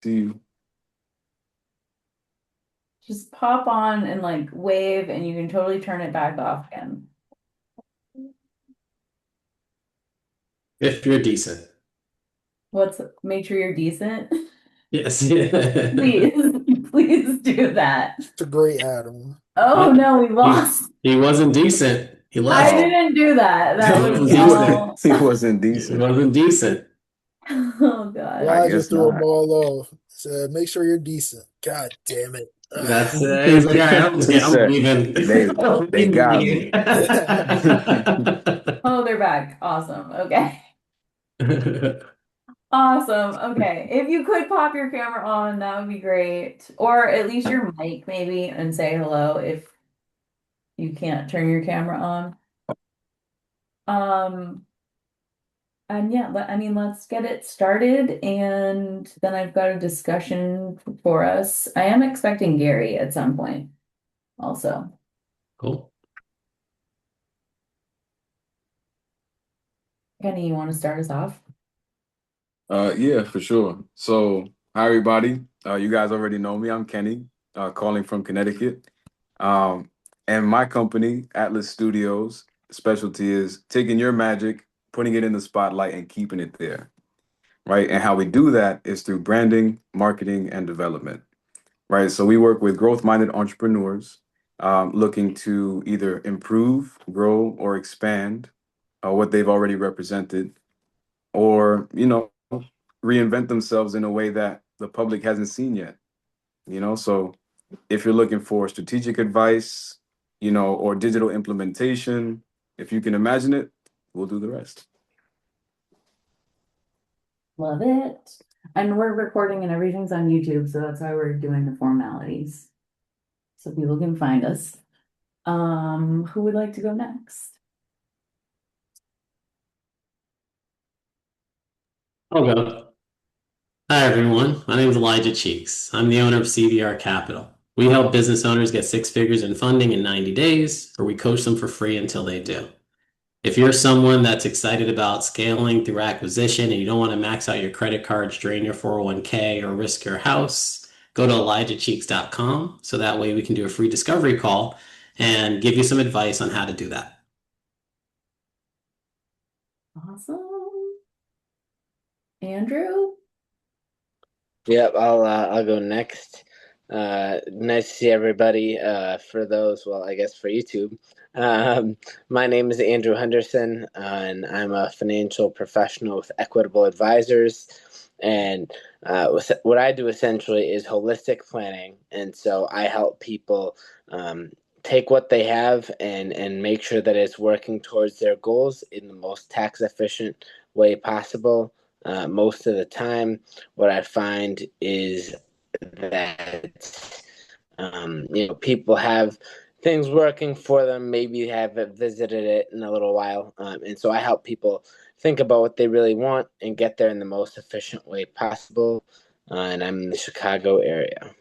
see you. Just pop on and like wave, and you can totally turn it back off again. If you're decent. Make sure you're decent. Yes. Please, please do that. It's a great add-on. Oh no, we he, lost. he wasn't decent. He I left. Oh, didn't do that. He That was wasn't decent. all. he wasn't He decent. wasn't decent. Oh I God. Elijah guess threw a not. ball off. Said, make sure you're decent. God damn it. That's he's like, all right, He I'm said leaving. they I'm they leaving the got me. meeting. Oh, they're back. Awesome. Okay. Awesome. Okay. If you could pop your camera on, that would be great. Or at least your mic, maybe, and say hello if you can't turn your camera on. Um, and yeah, I mean, let's get it started. And then I've got a discussion for us. I am expecting Gary at some point also. Cool. Kenny, you want to start us off? Yeah, for sure. So, hi everybody. You guys already know me. I'm Kenny, calling from Connecticut. Um, and my company, Atlas Studios, specialty is taking your magic, putting it in the spotlight, and keeping it there, right? And how we do that is through branding, marketing, and development, right? So we work with growth-minded entrepreneurs looking to either improve, grow, or expand what they've already represented, or reinvent themselves in a way that the public hasn't seen yet. So if you're looking for strategic advice, or digital implementation, if you can imagine it, we'll do the rest. Love it. And we're recording and everything's on YouTube, so that's why we're doing the formalities. So people can find us. Who would like to go next? I'll go. Hi, everyone. My name is Elijah Cheeks. I'm the owner of CVR Capital. We help business owners get six figures in funding in 90 days, or we coach them for free until they do. If you're someone that's excited about scaling through acquisition and you don't want to max out your credit cards, drain your 401k, or risk your house, go to ElijahCheeks.com so that way we can do a free discovery call and give you some advice on how to do that. Awesome. Andrew? Yep, I'll go next. Nice to see everybody. For those, well, I guess for YouTube. My name is Andrew Henderson, and I'm a financial professional with Equitable Advisors. And what I do essentially is holistic planning, and so I help people take what they have and make sure that it's working towards their goals in the most tax efficient way possible. Most of the time, what I find is that people have things working for them, maybe haven't visited it in a little while, and so I help people think about what they really want and get there in the most efficient way possible. And I'm in the Chicago area.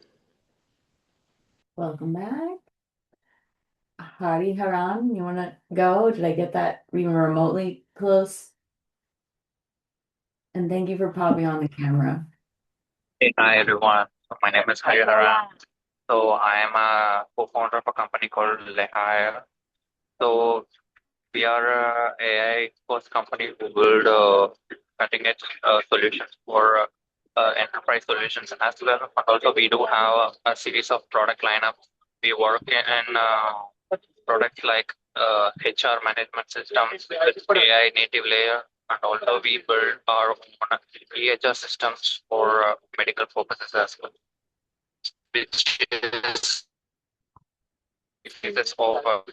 Welcome back. Hariharan, you want to go? Did I get that even remotely close? And thank you for popping on the camera. Hey, hi everyone. My name is Hariharan. So I am a co-founder of a company called Lehire. So we are a AI first company to build cutting edge solutions for enterprise solutions as well. But also we do have a series of product lineups. We work in products like HR management systems with AI native layer, and also we build our own EHR systems for medical purposes as well, which is uses of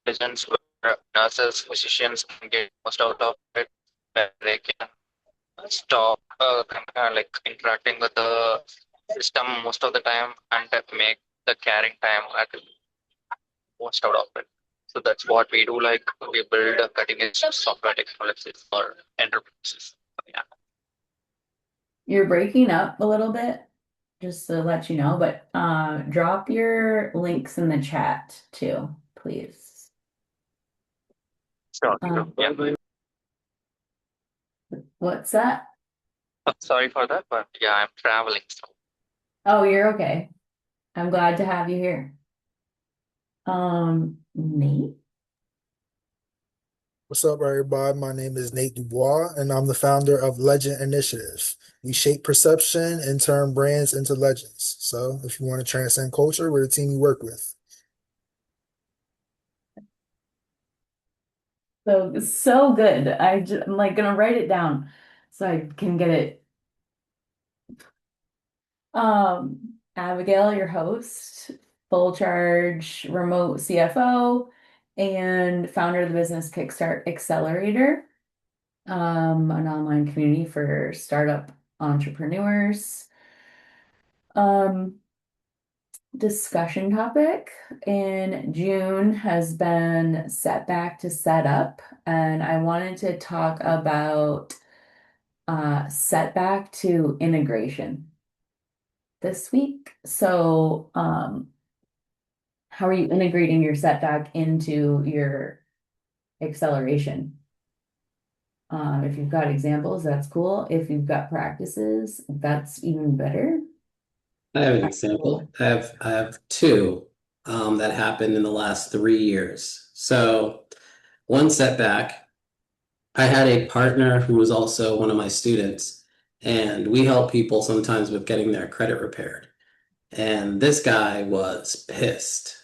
agents where nurses, physicians can get most out of it, where they can stop like interacting with the system most of the time and make the caring time like most out of it. So that's what we do. Like we build a cutting edge software technologies for enterprises. Yeah. You're breaking up a little bit, just to let you know, but drop your links in the chat too, please. Sure. Um, Yeah. what's that? Sorry for that, but yeah, I'm traveling. So Oh, you're okay. I'm glad to have you here. Nate? What's up, everybody? My name is Nate DuBois, and I'm the founder of Legend Initiative. We shape perception and turn brands into legends. So, if you want to transcend culture, we're the team you work with. So good. I'm like gonna write it down so I can get it. Abigail, your host, full charge remote CFO and founder of the Business Kickstart Accelerator, an online community for startup entrepreneurs. Um, Discussion topic in June has been setback to set up, and I wanted to talk about setback to integration this week. So, how are you integrating your setback into your acceleration? If you've got examples, that's cool. If you've got practices, that's even better. I have an example. I have two that happened in the last 3 years. So one setback, I had a partner who was also one of my students, and we help people sometimes with getting their credit repaired. And this guy was pissed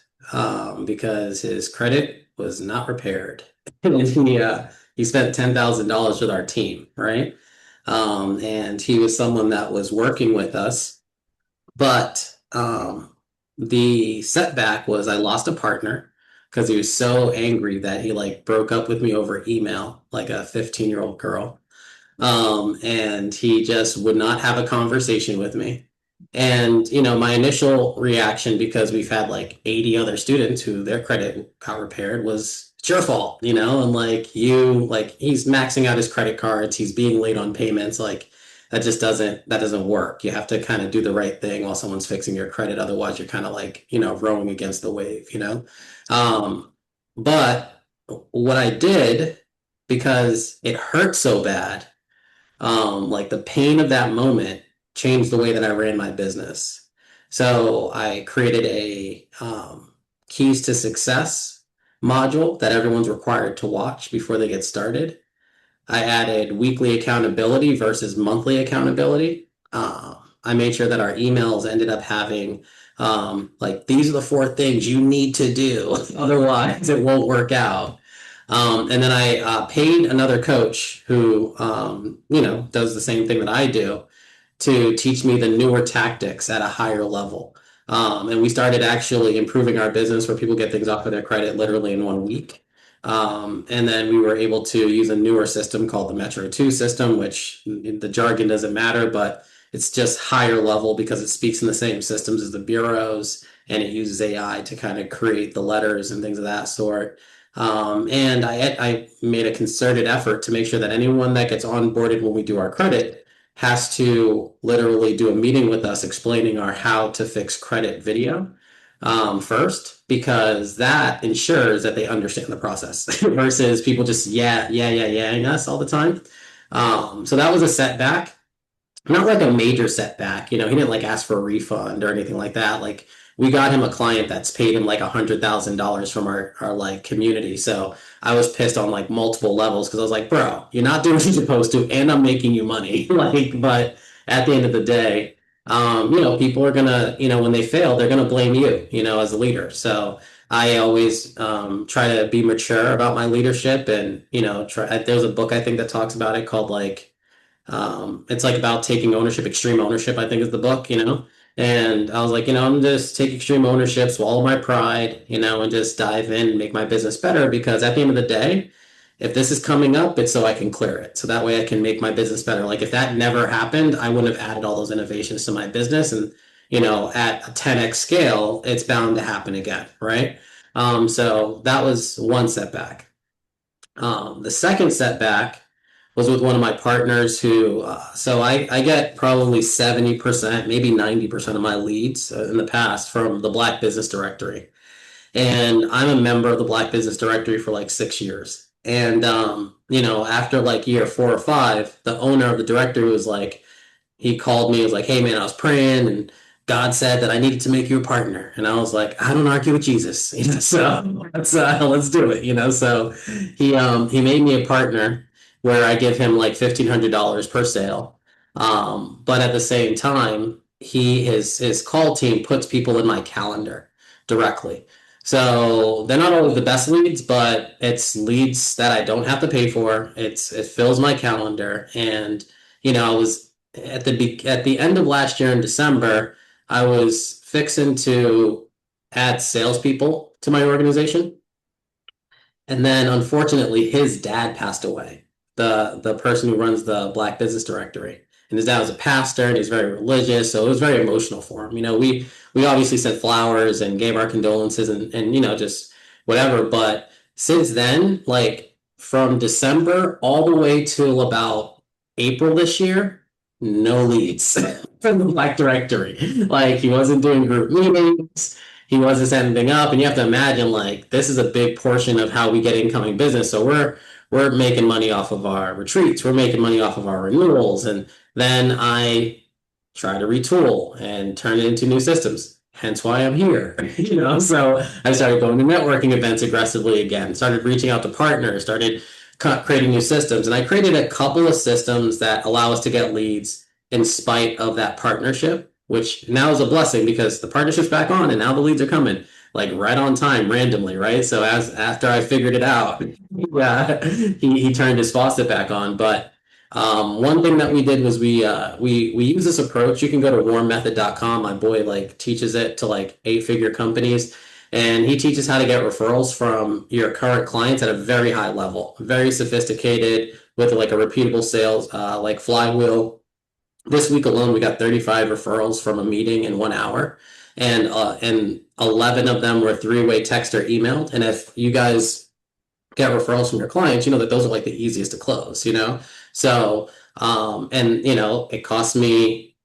because his credit was not repaired. And he spent $10,000 with our team, right? And he was someone that was working with us, but the setback was I lost a partner because he was so angry that he like broke up with me over email, like a 15-year-old girl. And he just would not have a conversation with me. And, my initial reaction, because we've had like 80 other students who their credit got repaired, was it's your fault, and like he's maxing out his credit cards, he's being late on payments, like that doesn't work. You have to kind of do the right thing while someone's fixing your credit. Otherwise, you're kind of like, rowing against the wave. But what I did, because it hurt so bad, like the pain of that moment changed the way that I ran my business. So I created a keys to success module that everyone's required to watch before they get started. I added weekly accountability versus monthly accountability. I made sure that our emails ended up having like these are the 4 things you need to do, otherwise it won't work out. And then I paid another coach who does the same thing that I do to teach me the newer tactics at a higher level. And we started actually improving our business where people get things off of their credit literally in 1 week. And then we were able to use a newer system called the Metro 2 system, which the jargon doesn't matter, but it's just higher level because it speaks in the same systems as the bureaus, and it uses AI to kind of create the letters and things of that sort. And I made a concerted effort to make sure that anyone that gets onboarded when we do our credit has to literally do a meeting with us explaining our how to fix credit video first, because that ensures that they understand the process versus people just yeah us all the time. So that was a setback, not like a major setback. He didn't like ask for a refund or anything like that. Like we got him a client that's paid him like $100,000 from our like community. So I was pissed on like multiple levels because I was like, bro, you're not doing what you're supposed to, and I'm making you money. Like, but at the end of the day, people are gonna, when they fail, they're gonna blame you, as a leader. So I always try to be mature about my leadership, and there's a book I think that talks about it called like it's like about taking ownership, extreme ownership, I think is the book. And I was like, I'm just take extreme ownership, swallow my pride, and just dive in and make my business better, because at the end of the day, if this is coming up, it's so I can clear it. So that way I can make my business better. Like if that never happened, I wouldn't have added all those innovations to my business. And, at a 10x scale, it's bound to happen again, right? So that was one setback. The second setback was with one of my partners who, so I get probably 70%, maybe 90% of my leads in the past from the Black Business Directory. And I'm a member of the Black Business Directory for like 6 years. And, after like year 4 or 5, the owner of the directory was like, he called me, he was like, hey man, I was praying and God said that I needed to make you a partner. And I was like, I don't argue with Jesus, so let's do it, So he made me a partner where I give him like $1,500 per sale. But at the same time, his call team puts people in my calendar directly. So they're not always the best leads, but it's leads that I don't have to pay for. It fills my calendar, and I was at the end of last year in December, I was fixing to add salespeople to my organization. And then unfortunately, his dad passed away, the person who runs the Black Business Directory. And his dad was a pastor and he's very religious, so it was very emotional for him. We obviously sent flowers and gave our condolences and just whatever. But since then, like from December all the way till about April this year, no leads from the Black Directory. Like he wasn't doing group meetings, he wasn't setting anything up, and you have to imagine like this is a big portion of how we get incoming business. So we're making money off of our retreats, we're making money off of our renewals, and then I try to retool and turn it into new systems. Hence why I'm here, So I started going to networking events aggressively again, started reaching out to partners, started creating new systems. And I created a couple of systems that allow us to get leads in spite of that partnership, which now is a blessing because the partnership's back on and now the leads are coming like right on time randomly, right? So after I figured it out, yeah, he turned his faucet back on. But one thing that we did was we use this approach. You can go to warmmethod.com. My boy like teaches it to like 8-figure companies. And he teaches how to get referrals from your current clients at a very high level, very sophisticated with like a repeatable sales, like flywheel. This week alone, we got 35 referrals from a meeting in 1 hour, and 11 of them were three-way text or emailed. And if you guys get referrals from your clients, you know that those are like the easiest to close, So, and it cost me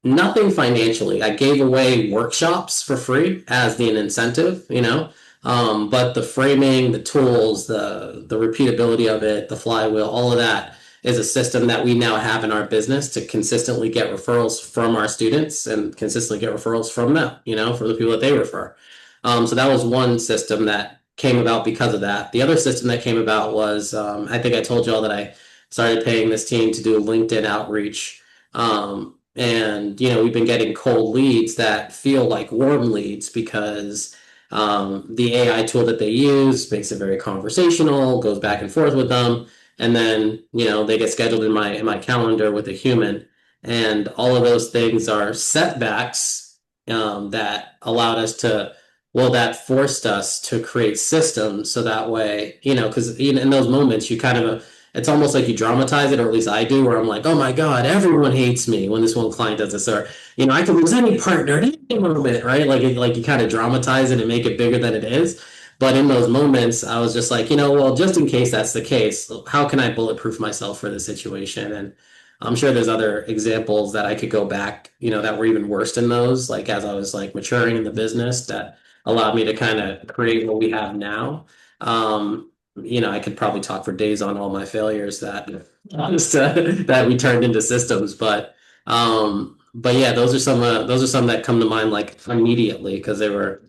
nothing financially. I gave away workshops for free as an incentive, but the framing, the tools, the repeatability of it, the flywheel, all of that is a system that we now have in our business to consistently get referrals from our students and consistently get referrals from them, for the people that they refer. So that was one system that came about because of that. The other system that came about was, I think I told y'all that I started paying this team to do LinkedIn outreach. And we've been getting cold leads that feel like warm leads because the AI tool that they use makes it very conversational, goes back and forth with them, and then they get scheduled in my calendar with a human, and all of those things are setbacks that allowed us to, well, that forced us to create systems so that way, because in those moments you kind of it's almost like you dramatize it, or at least I do, where I'm like, oh my God, everyone hates me when this one client does this, or I could lose any partner at any moment, right? Like you kind of dramatize it and make it bigger than it is. But in those moments, I was just like, well, just in case that's the case, how can I bulletproof myself for the situation? And I'm sure there's other examples that I could go back, that were even worse than those, like as I was like maturing in the business that allowed me to kind of create what we have now. I could probably talk for days on all my failures that that we turned into systems, but yeah, those are some that come to mind like immediately because they were,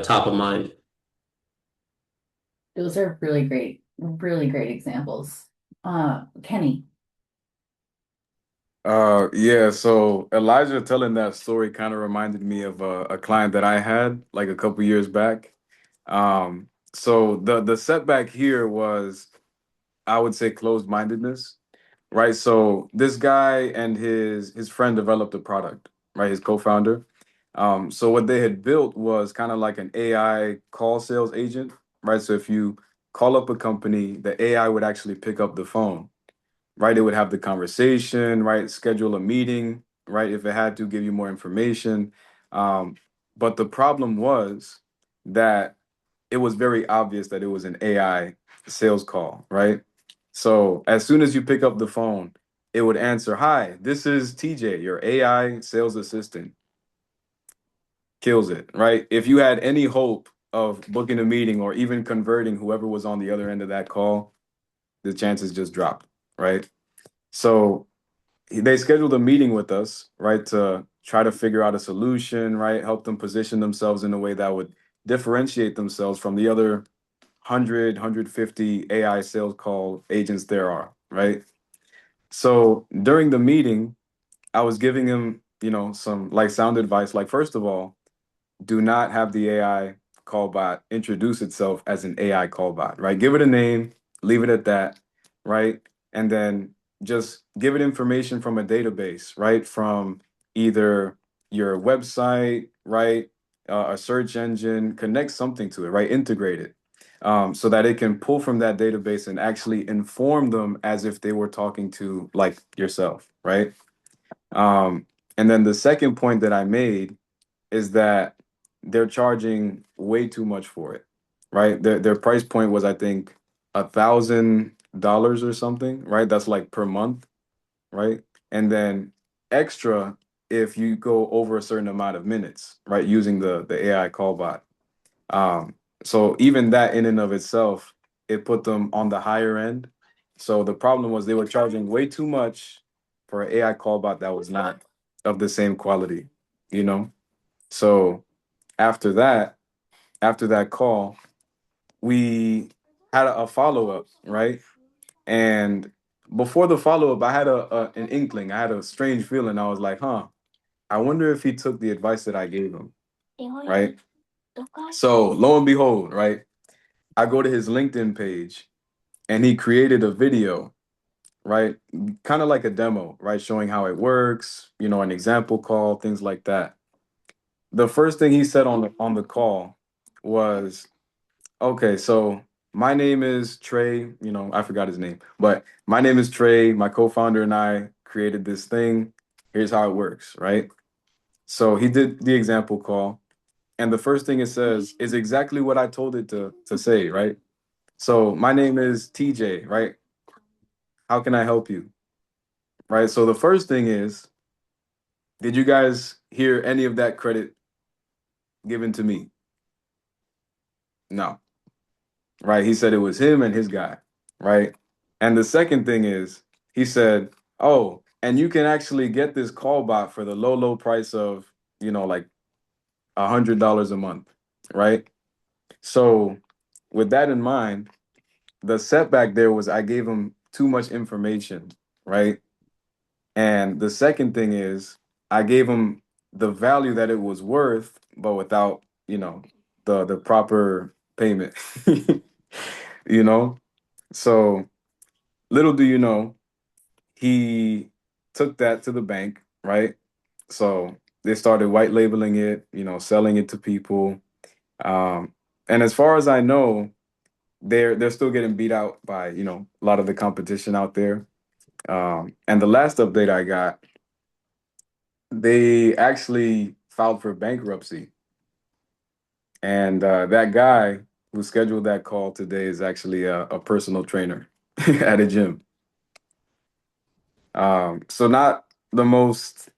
top of mind. Those are really great examples. Kenny. Yeah, so Elijah telling that story kind of reminded me of a client that I had like a couple years back. So the setback here was, I would say, closed-mindedness, right? So this guy and his friend developed a product, right? His co-founder. So what they had built was kind of like an AI call sales agent, right? So if you call up a company, the AI would actually pick up the phone, right? It would have the conversation, right? Schedule a meeting, right? If it had to give you more information. Um, but the problem was that it was very obvious that it was an AI sales call, right? So as soon as you pick up the phone, it would answer, "Hi, this is TJ, your AI sales assistant." Kills it, right? If you had any hope of booking a meeting or even converting whoever was on the other end of that call, the chances just dropped, right? So they scheduled a meeting with us, right, to try to figure out a solution, right, help them position themselves in a way that would differentiate themselves from the other 150 AI sales call agents there are, right? So during the meeting, I was giving him, some like sound advice. Like, first of all, do not have the AI callbot introduce itself as an AI callbot, right? Give it a name, leave it at that, right? And then just give it information from a database, right? From either your website, right? A search engine, connect something to it, right? Integrate it so that it can pull from that database and actually inform them as if they were talking to like yourself, right? And then the second point that I made is that they're charging way too much for it, right? Their price point was, I think, $1,000 or something, right? That's like per month, right? And then extra if you go over a certain amount of minutes, right? Using the AI call bot. Um, so even that in and of itself, it put them on the higher end. So the problem was they were charging way too much for an AI call bot that was not of the same quality, you know? So after that, after that call, we had a follow-up, right? And before the follow-up, I had an inkling. I had a strange feeling. I was like, I wonder if he took the advice that I gave him, right? So lo and behold, right? I go to his LinkedIn page and he created a video, right? Kind of like a demo, right? Showing how it works, an example call, things like that. The first thing he said on the call was, okay, so my name is Trey. I forgot his name, but my name is Trey. My co-founder and I created this thing. Here's how it works, right? So he did the example call, and the first thing it says is exactly what I told it to say, right? So my name is TJ, right? How can I help you? Right? So the first thing is, did you guys hear any of that credit given to me? No. Right? He said it was him and his guy, right? And the second thing is, he said, "Oh, and you can actually get this call bot for the low, low price of, like $100 a month, right?" So, with that in mind, the setback there was I gave him too much information, right? And the second thing is I gave him the value that it was worth, but without, the proper payment. you know? So little do you know, he took that to the bank, right? So they started white labeling it, selling it to people. Um, and as far as I know, they're still getting beat out by, a lot of the competition out there. And the last update I got, they actually filed for bankruptcy. And that guy who scheduled that call today is actually a personal trainer at a gym. So not the most,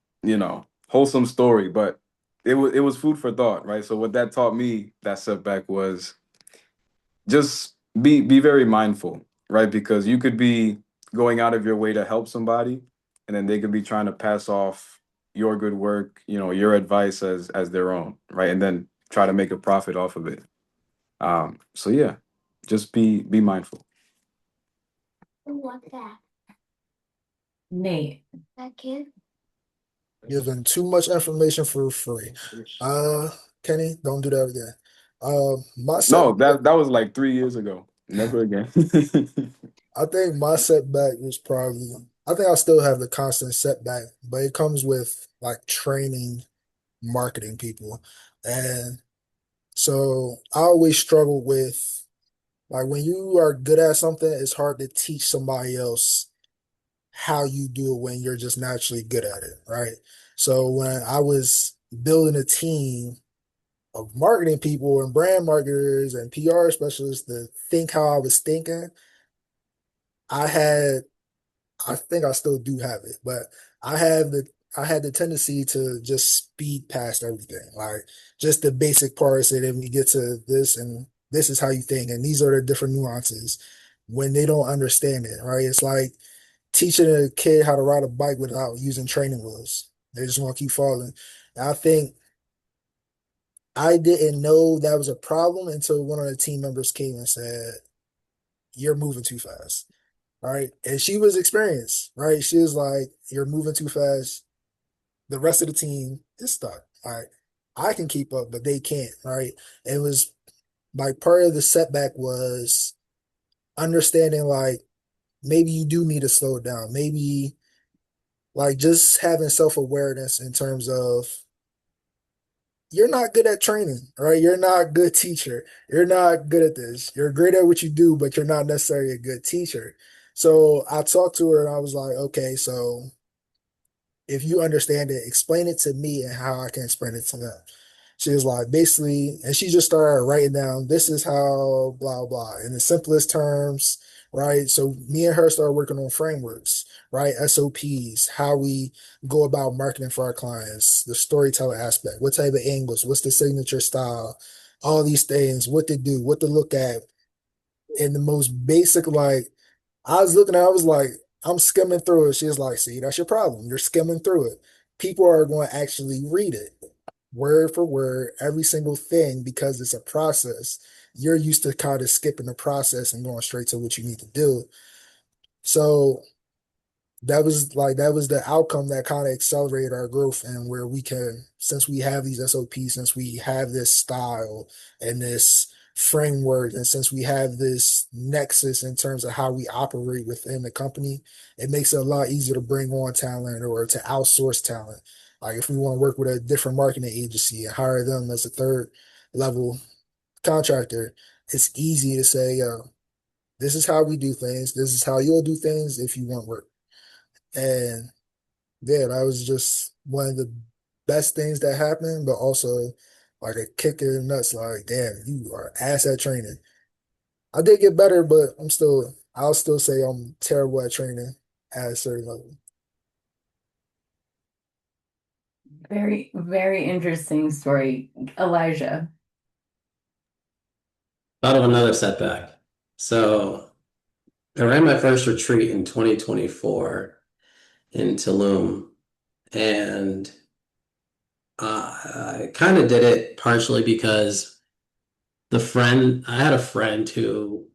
wholesome story, but it was food for thought, right? So what that taught me, that setback, was just be very mindful, right? Because you could be going out of your way to help somebody, and then they could be trying to pass off your good work, your advice as their own, right? And then try to make a profit off of it. So yeah, just be mindful. Nate. Giving too much information for free. Kenny, don't do that again. My No, setback, that was like 3 years ago. Never again. I think my setback was probably, I think I still have the constant setback, but it comes with like training marketing people. And so I always struggle with like when you are good at something, it's hard to teach somebody else how you do it when you're just naturally good at it, right? So when I was building a team of marketing people and brand marketers and PR specialists to think how I was thinking, I had, I think I still do have it, but I have the I had the tendency to just speed past everything, like just the basic parts, and then we get to this, and this is how you think, and these are the different nuances when they don't understand it, right? It's like teaching a kid how to ride a bike without using training wheels. They just want to keep falling. And I think I didn't know that was a problem until one of the team members came and said, "You're moving too fast." Right. And she was experienced, right? She was like, "You're moving too fast. The rest of the team is stuck." All right. I can keep up, but they can't, right? It was like part of the setback was understanding like maybe you do need to slow it down. Maybe like just having self-awareness in terms of you're not good at training, right? You're not a good teacher. You're not good at this. You're great at what you do, but you're not necessarily a good teacher. So I talked to her and I was like, okay, so if you understand it, explain it to me and how I can explain it to them. She was like, basically, and she just started writing down, this is how blah, blah, in the simplest terms, right? So me and her started working on frameworks, right? SOPs, how we go about marketing for our clients, the storytelling aspect, what type of angles, what's the signature style, all these things, what to do, what to look at, in the most basic, like, I was looking at it, I was like, I'm skimming through it. She was like, see, that's your problem. You're skimming through it. People are going to actually read it word for word, every single thing, because it's a process. You're used to kind of skipping the process and going straight to what you need to do. So that was the outcome that kind of accelerated our growth, and where we can, since we have these SOPs, since we have this style and this framework, and since we have this nexus in terms of how we operate within the company, it makes it a lot easier to bring on talent or to outsource talent. Like if we want to work with a different marketing agency and hire them as a third level contractor, it's easy to say, this is how we do things. This is how you'll do things if you want work. And yeah, that was just one of the best things that happened, but also like a kick in the nuts. Like, damn, you are ass at training. I did get better, but I'll still say I'm terrible at training at a certain level. Very, very interesting story. Elijah. Thought of another setback. So I ran my first retreat in 2024 in Tulum, and I kind of did it partially because I had a friend who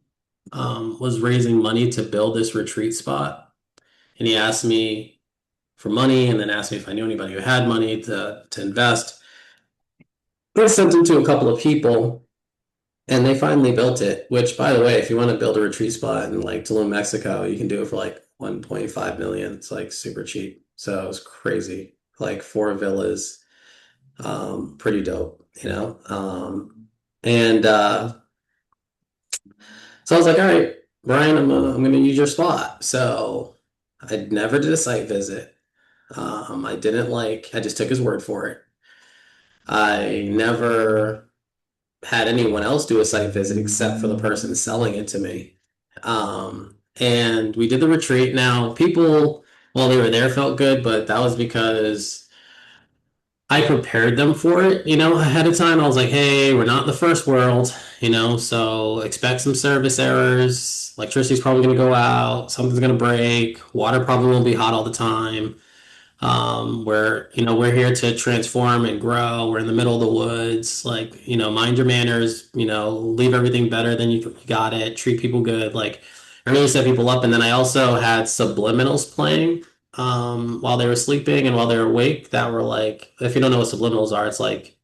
was raising money to build this retreat spot, and he asked me for money, and then asked me if I knew anybody who had money to invest. I sent him to a couple of people, and they finally built it. Which, by the way, if you want to build a retreat spot in like Tulum, Mexico, you can do it for like 1.5 million. It's like super cheap. So it was crazy. Like 4 villas, pretty dope, you know. And So I was like, all right, Brian, I'm gonna use your spot. So I never did a site visit. I just took his word for it. I never had anyone else do a site visit except for the person selling it to me. And we did the retreat. Now, people, while they were there, felt good, but that was because I prepared them for it, ahead of time. I was like, hey, we're not in the first world, so expect some service errors. Electricity's probably going to go out. Something's going to break. Water probably won't be hot all the time. We're here to transform and grow. We're in the middle of the woods. Mind your manners, leave everything better than you got it. Treat people good. I really set people up. And then I also had subliminals playing while they were sleeping and while they were awake that were like, if you don't know what subliminals are, it's like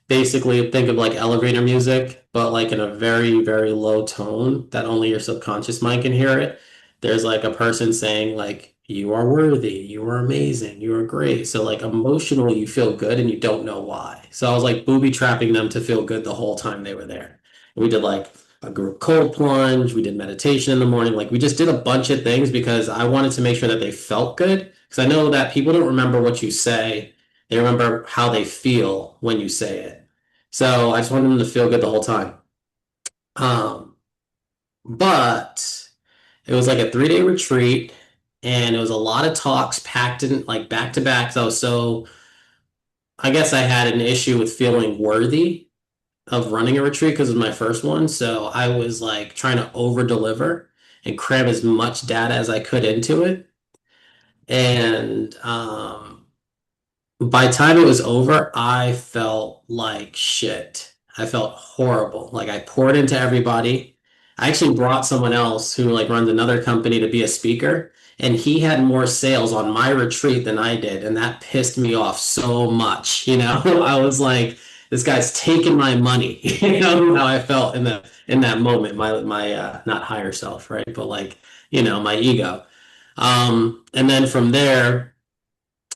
basically think of like elevator music, but like in a very, very low tone that only your subconscious mind can hear it. There's like a person saying like, you are worthy, you are amazing, you are great. So like emotionally you feel good and you don't know why. So I was like booby trapping them to feel good the whole time they were there. And we did like a group cold plunge, we did meditation in the morning. Like we just did a bunch of things because I wanted to make sure that they felt good. Because I know that people don't remember what you say, they remember how they feel when you say it. So I just wanted them to feel good the whole time. But it was like a 3-day retreat, and it was a lot of talks packed in like back to back. So I guess I had an issue with feeling worthy of running a retreat because it was my first one. So I was like trying to over deliver. and cram as much data as I could into it. And by the time it was over, I felt like shit. I felt horrible. Like I poured into everybody. I actually brought someone else who like runs another company to be a speaker, and he had more sales on my retreat than I did, and that pissed me off so much. I was like, this guy's taking my money. How I felt in that moment, my not higher self, right? But like, my ego. And then from there,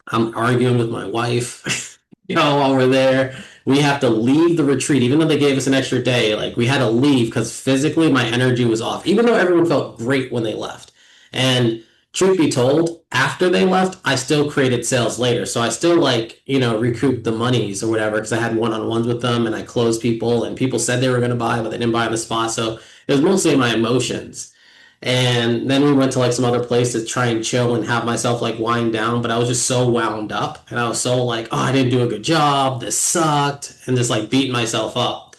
I'm arguing with my wife, while we're there. We have to leave the retreat, even though they gave us an extra day. Like we had to leave because physically my energy was off, even though everyone felt great when they left. And truth be told, after they left, I still created sales later. So I still recouped the monies or whatever because I had one-on-ones with them and I closed people and people said they were going to buy, but they didn't buy on the spot. So it was mostly my emotions. And then we went to like some other place to try and chill and have myself like wind down. But I was just so wound up and I was so like, oh, I didn't do a good job. This sucked. And just like beating myself up.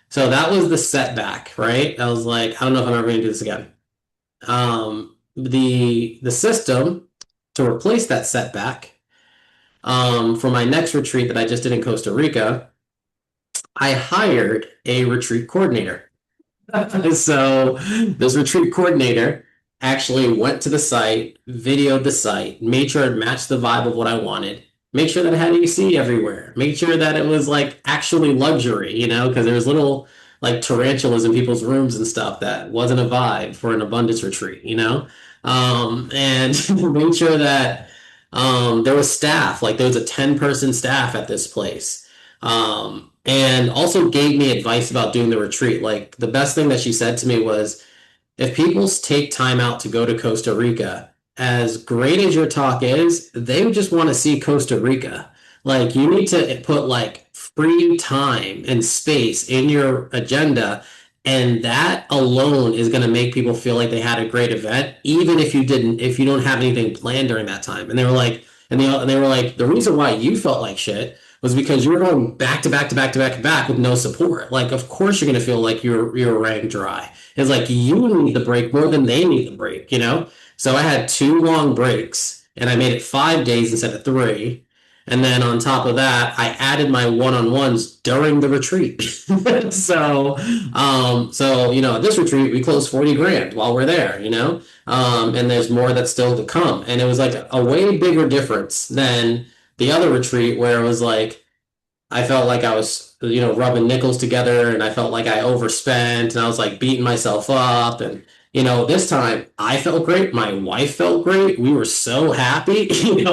So that was the setback, right? I was like, I don't know if I'm ever going to do this again. The system to replace that setback, for my next retreat that I just did in Costa Rica, I hired a retreat coordinator. So this retreat coordinator actually went to the site, videoed the site, made sure it matched the vibe of what I wanted, make sure that it had AC everywhere, make sure that it was like actually luxury, because there was little like tarantulas in people's rooms and stuff that wasn't a vibe for an abundance retreat, and made sure that there was staff, like there was a 10-person staff at this place. And also gave me advice about doing the retreat. Like the best thing that she said to me was, if people take time out to go to Costa Rica, as great as your talk is, they just want to see Costa Rica. Like you need to put like free time and space in your agenda. And that alone is going to make people feel like they had a great event, even if you don't have anything planned during that time. And they were like, the reason why you felt like shit was because you were going back to back to back to back to back with no support. Like, of course you're going to feel like you're wrung dry. It's like you need the break more than they need the break, So I had 2 long breaks and I made it 5 days instead of 3. And then on top of that, I added my one-on-ones during the retreat. So at this retreat, we closed 40 grand while we're there, and there's more that's still to come. And it was like a way bigger difference than the other retreat where it was like, I felt like I was, rubbing nickels together and I felt like I overspent and I was like beating myself up. And, this time I felt great. My wife felt great. We were so happy, we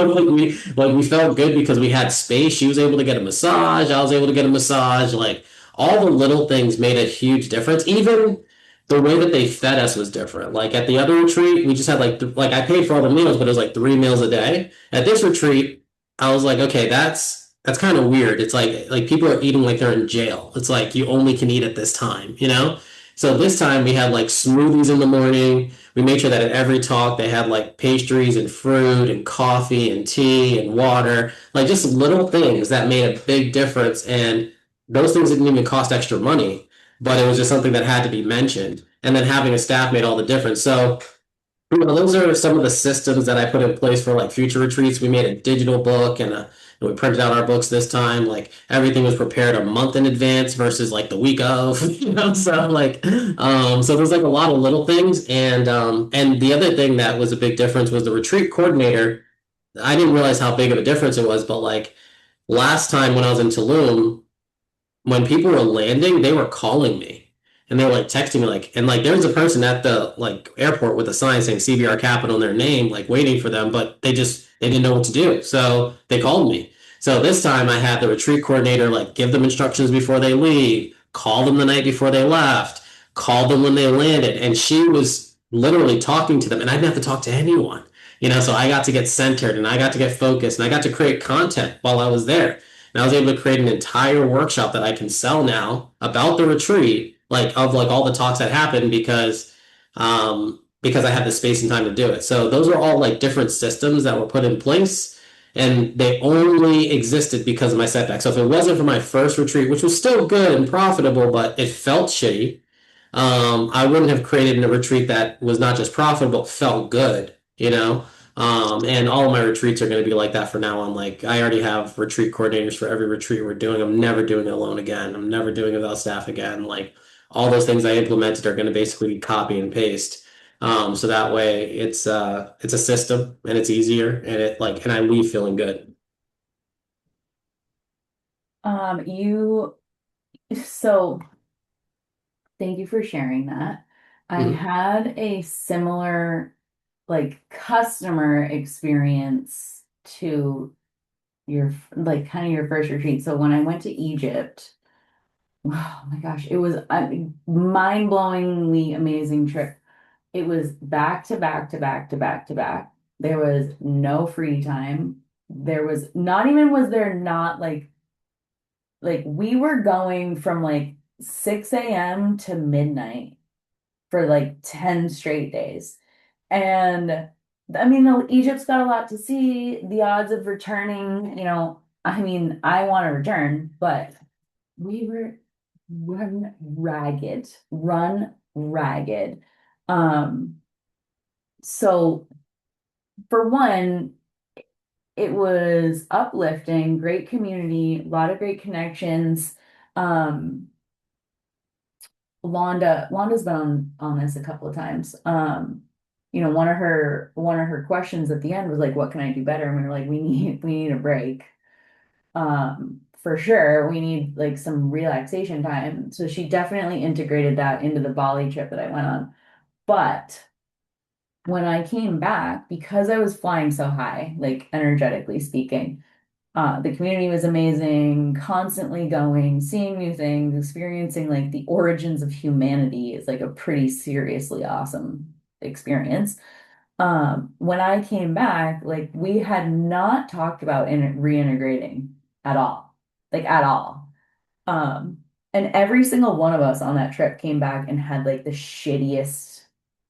felt good because we had space. She was able to get a massage. I was able to get a massage. Like all the little things made a huge difference. Even the way that they fed us was different. Like at the other retreat, we just had like I paid for all the meals, but it was like 3 meals a day. At this retreat, I was like, okay, that's kind of weird. It's like people are eating like they're in jail. It's like you only can eat at this time, So this time we had like smoothies in the morning. We made sure that at every talk they had like pastries and fruit and coffee and tea and water, like just little things that made a big difference. And those things didn't even cost extra money, but it was just something that had to be mentioned. And then having a staff made all the difference. So those are some of the systems that I put in place for like future retreats. We made a digital book and we printed out our books this time. Like everything was prepared a month in advance versus like the week of, So so there's like a lot of little things. And the other thing that was a big difference was the retreat coordinator. I didn't realize how big of a difference it was, but like last time when I was in Tulum, when people were landing, they were calling me. And they were like texting me and there was a person at the like airport with a sign saying CVR Capital in their name, like waiting for them, but they didn't know what to do. So they called me. So this time I had the retreat coordinator like give them instructions before they leave, call them the night before they left, call them when they landed. And she was literally talking to them and I didn't have to talk to anyone, so I got to get centered and I got to get focused and I got to create content while I was there. And I was able to create an entire workshop that I can sell now about the retreat, of all the talks that happened because I had the space and time to do it. So those are all like different systems that were put in place and they only existed because of my setback. So if it wasn't for my first retreat, which was still good and profitable, but it felt shitty, I wouldn't have created a retreat that was not just profitable, felt good, you know? And all of my retreats are going to be like that for now on. Like, I already have retreat coordinators for every retreat we're doing. I'm never doing it alone again. I'm never doing it without staff again. Like, all those things I implemented are going to basically be copy and paste. So that way it's a system and it's easier and I leave feeling good. You so thank you for sharing that. I Mhm. had a similar like customer experience to your like kind of your first retreat. So when I went to Egypt, oh my gosh, it was a mind-blowingly amazing trip. It was back to back to back to back to back. There was no free time. There was not even was there not like we were going from like 6 a.m. to midnight for like 10 straight days. And I mean, Egypt's got a lot to see. The odds of returning, I mean, I want to return, but we were run ragged. Um, so for one, it was uplifting, great community, a lot of great connections. Um, Londa's been on this a couple of times. One of her questions at the end was like, "What can I do better?" And we were like, "We need a break. For sure, we need like some relaxation time." So she definitely integrated that into the Bali trip that I went on. But when I came back, because I was flying so high, like energetically speaking, the community was amazing, constantly going, seeing new things, experiencing like the origins of humanity is like a pretty seriously awesome experience. When I came back, like we had not talked about reintegrating at all, like at all. Um, and every single one of us on that trip came back and had like the shittiest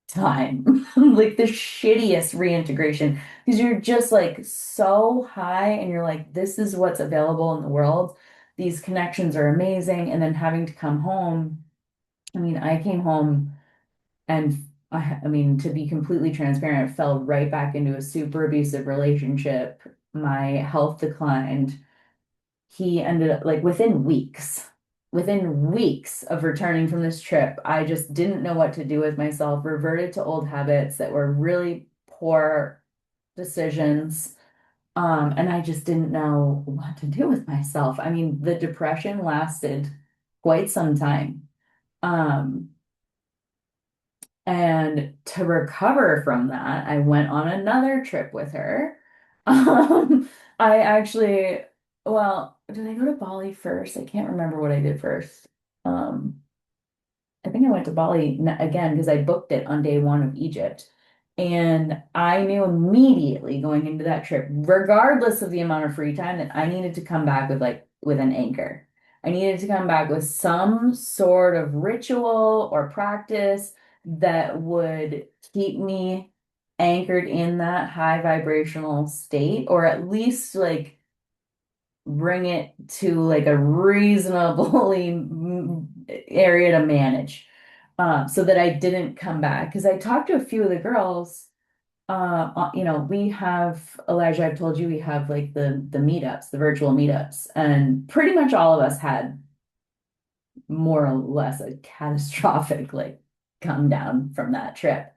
time, like the shittiest reintegration, because you're just like so high and you're like, this is what's available in the world. These connections are amazing. And then having to come home. I mean, I came home and I mean, to be completely transparent, fell right back into a super abusive relationship. My health declined. He ended up like within weeks of returning from this trip, I just didn't know what to do with myself, reverted to old habits that were really poor decisions. And I just didn't know what to do with myself. I mean, the depression lasted quite some time. Um, and to recover from that, I went on another trip with her. I actually, well, did I go to Bali first? I can't remember what I did first. Um, I think I went to Bali again because I booked it on day one of Egypt. And I knew immediately going into that trip, regardless of the amount of free time, that I needed to come back with an anchor. I needed to come back with some sort of ritual or practice that would keep me anchored in that high vibrational state, or at least like bring it to like a reasonably area to manage, so that I didn't come back. Because I talked to a few of the girls. We have Elijah, I've told you we have like the meetups, the virtual meetups, and pretty much all of us had more or less a catastrophic like come down from that trip.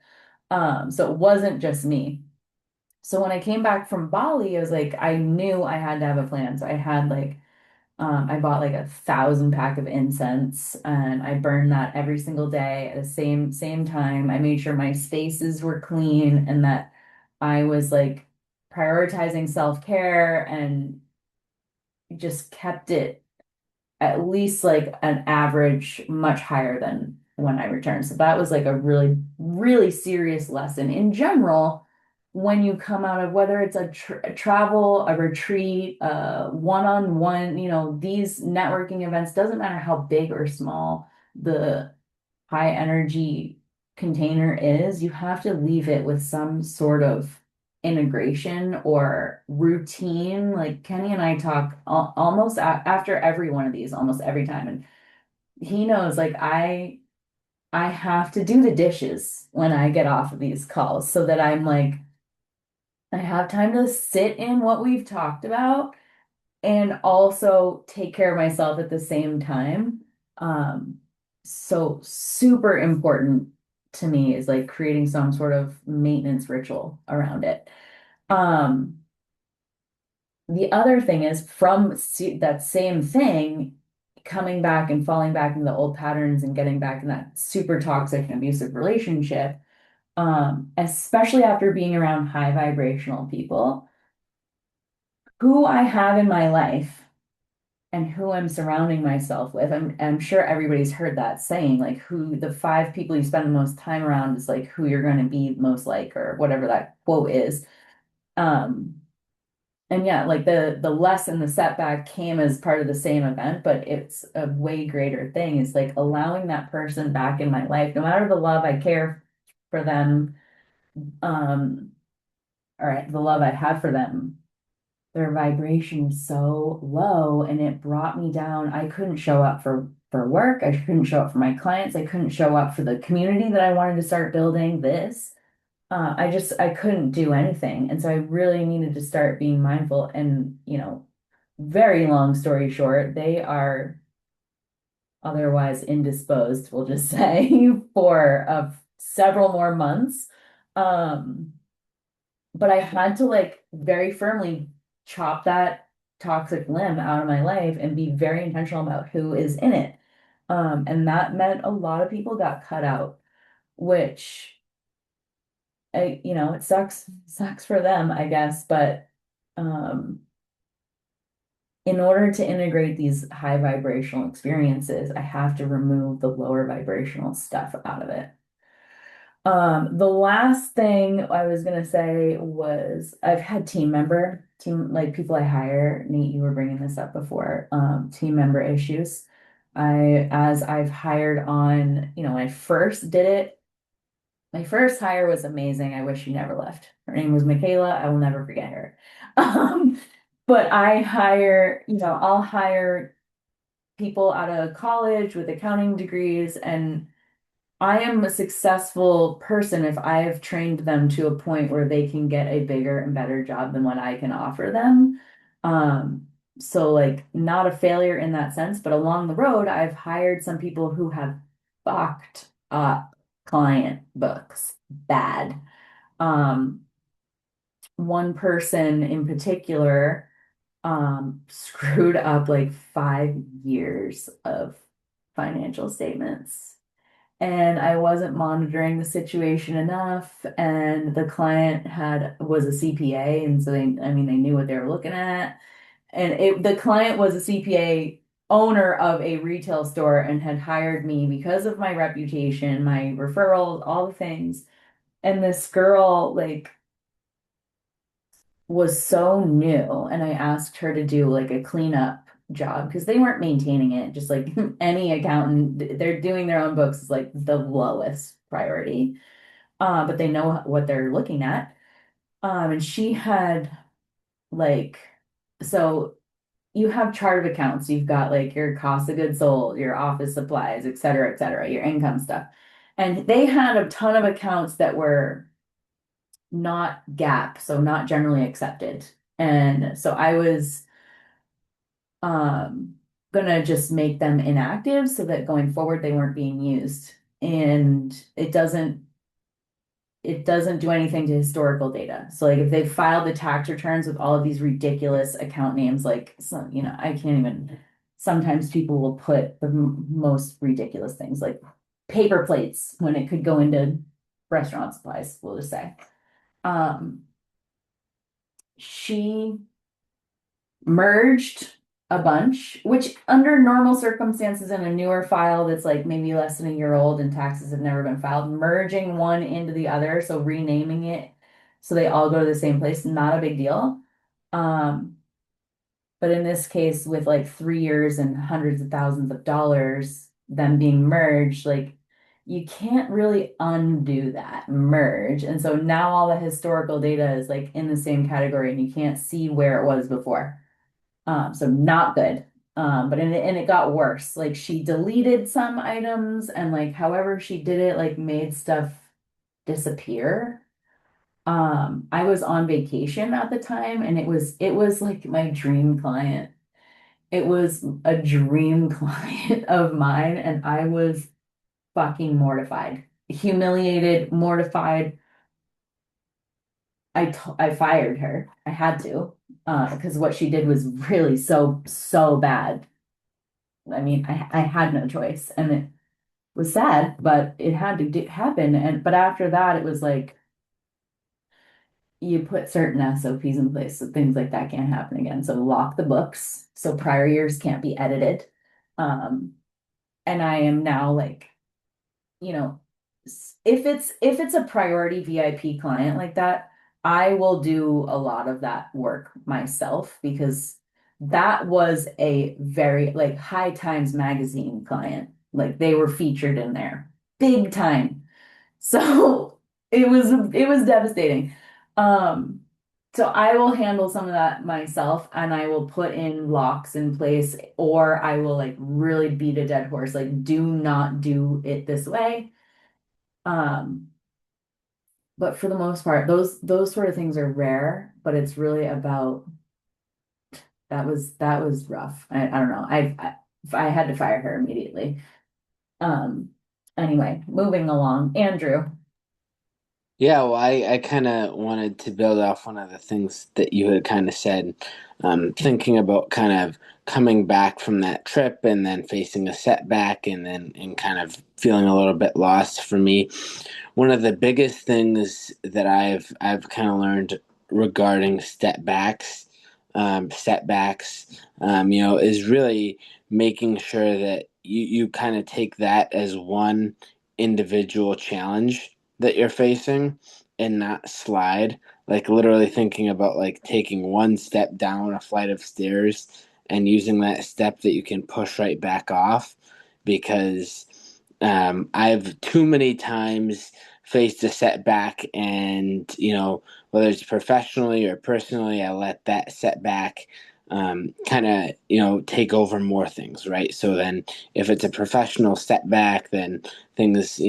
So it wasn't just me. So when I came back from Bali, I was like, I knew I had to have a plan. So I had like I bought like 1,000 pack of incense and I burned that every single day at the same time. I made sure my spaces were clean and that I was like prioritizing self-care and just kept it at least like an average much higher than when I returned. So that was like a really, really serious lesson in general when you come out of whether it's a travel, a retreat, one-on-one, these networking events, doesn't matter how big or small the high energy container is, you have to leave it with some sort of integration or routine. Like Kenny and I talk almost after every one of these, almost every time. And he knows like I have to do the dishes when I get off of these calls so that I'm like, I have time to sit in what we've talked about and also take care of myself at the same time. Um, so super important to me is like creating some sort of maintenance ritual around it. Um, the other thing is from that same thing, coming back and falling back into the old patterns and getting back in that super toxic and abusive relationship, especially after being around high vibrational people, who I have in my life and who I'm surrounding myself with. I'm sure everybody's heard that saying, like who the five people you spend the most time around is like who you're going to be most like, or whatever that quote is. Um, and yeah, like the lesson, the setback came as part of the same event, but it's a way greater thing. Is like allowing that person back in my life, no matter the love I care for them, um, or the love I have for them, their vibration was so low and it brought me down. I couldn't show up for work. I couldn't show up for my clients. I couldn't show up for the community that I wanted to start building this. I couldn't do anything. And so I really needed to start being mindful and, very long story short, they are otherwise indisposed, we'll just say, for several more months. Um, but I had to like very firmly chop that toxic limb out of my life and be very intentional about who is in it. And that meant a lot of people got cut out, which it sucks for them, I guess, but um in order to integrate these high vibrational experiences, I have to remove the lower vibrational stuff out of it. The last thing I was gonna say was I've had like people I hire, Nate, you were bringing this up before, team member issues. As I've hired on, when I first did it, my first hire was amazing. I wish she never left. Her name was Michaela. I will never forget her. Um, but I'll hire people out of college with accounting degrees, and I am a successful person if I've trained them to a point where they can get a bigger and better job than what I can offer them. So like not a failure in that sense, but along the road, I've hired some people who have fucked up client books bad. Um, one person in particular, screwed up like 5 years of financial statements and I wasn't monitoring the situation enough. And the client was a CPA, and so they knew what they were looking at. And the client was a CPA owner of a retail store and had hired me because of my reputation, my referrals, all the things. And this girl like was so new, and I asked her to do like a cleanup job because they weren't maintaining it. Just like any accountant, they're doing their own books is like the lowest priority. But they know what they're looking at. And she had like, so you have chart of accounts. You've got like your cost of goods sold, your office supplies, et cetera, your income stuff. And they had a ton of accounts that were not GAAP, so not generally accepted. And so I was um gonna just make them inactive so that going forward they weren't being used. And it doesn't do anything to historical data. So like if they filed the tax returns with all of these ridiculous account names, like some, I can't even, sometimes people will put the most ridiculous things like paper plates when it could go into restaurant supplies, we'll just say. Um, she merged a bunch, which under normal circumstances in a newer file that's like maybe less than a year old and taxes have never been filed, merging one into the other, so renaming it so they all go to the same place, not a big deal. Um, but in this case, with like 3 years and hundreds of thousands of dollars, them being merged, like you can't really undo that merge. And so now all the historical data is like in the same category and you can't see where it was before. So not good. And it got worse. Like she deleted some items and like however she did it, like made stuff disappear. I was on vacation at the time and it was like my dream client. It was a dream client of mine and I was fucking mortified, humiliated, mortified. I fired her. I had to, because what she did was really so bad. I mean, I had no choice, and it was sad, but it had to happen. But after that, it was like you put certain SOPs in place so things like that can't happen again. So lock the books, so prior years can't be edited. Um, and I am now like, you know, if it's a priority VIP client like that, I will do a lot of that work myself because that was a very like High Times magazine client. Like they were featured in there big time. So it was devastating. Um, so I will handle some of that myself and I will put in locks in place or I will like really beat a dead horse. Like do not do it this way. Um, but for the most part, those sort of things are rare, but it's really about that was rough. I don't know. I had to fire her immediately. Um, anyway, moving along. Andrew. Yeah, well, I kind of wanted to build off one of the things that you had kind of said, thinking about kind of coming back from that trip and then facing a setback and kind of feeling a little bit lost for me. One of the biggest things that I've kind of learned regarding setbacks, is really making sure that you kind of take that as one individual challenge that you're facing and not slide. Like literally thinking about like taking one step down a flight of stairs and using that step that you can push right back off because I've too many times faced a setback and whether it's professionally or personally, I let that setback kind of take over more things, right? So then if it's a professional setback, then things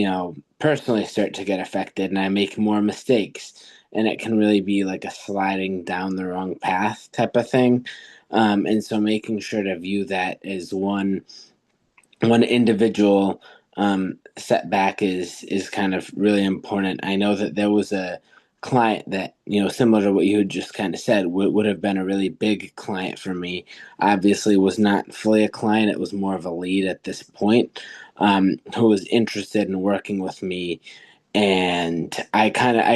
personally start to get affected and I make more mistakes and it can really be like a sliding down the wrong path type of thing. And so making sure to view that as one individual setback is kind of really important. I know that there was a client that similar to what you had just kind of said would have been a really big client for me. Obviously was not fully a client, it was more of a lead at this point, who was interested in working with me. And I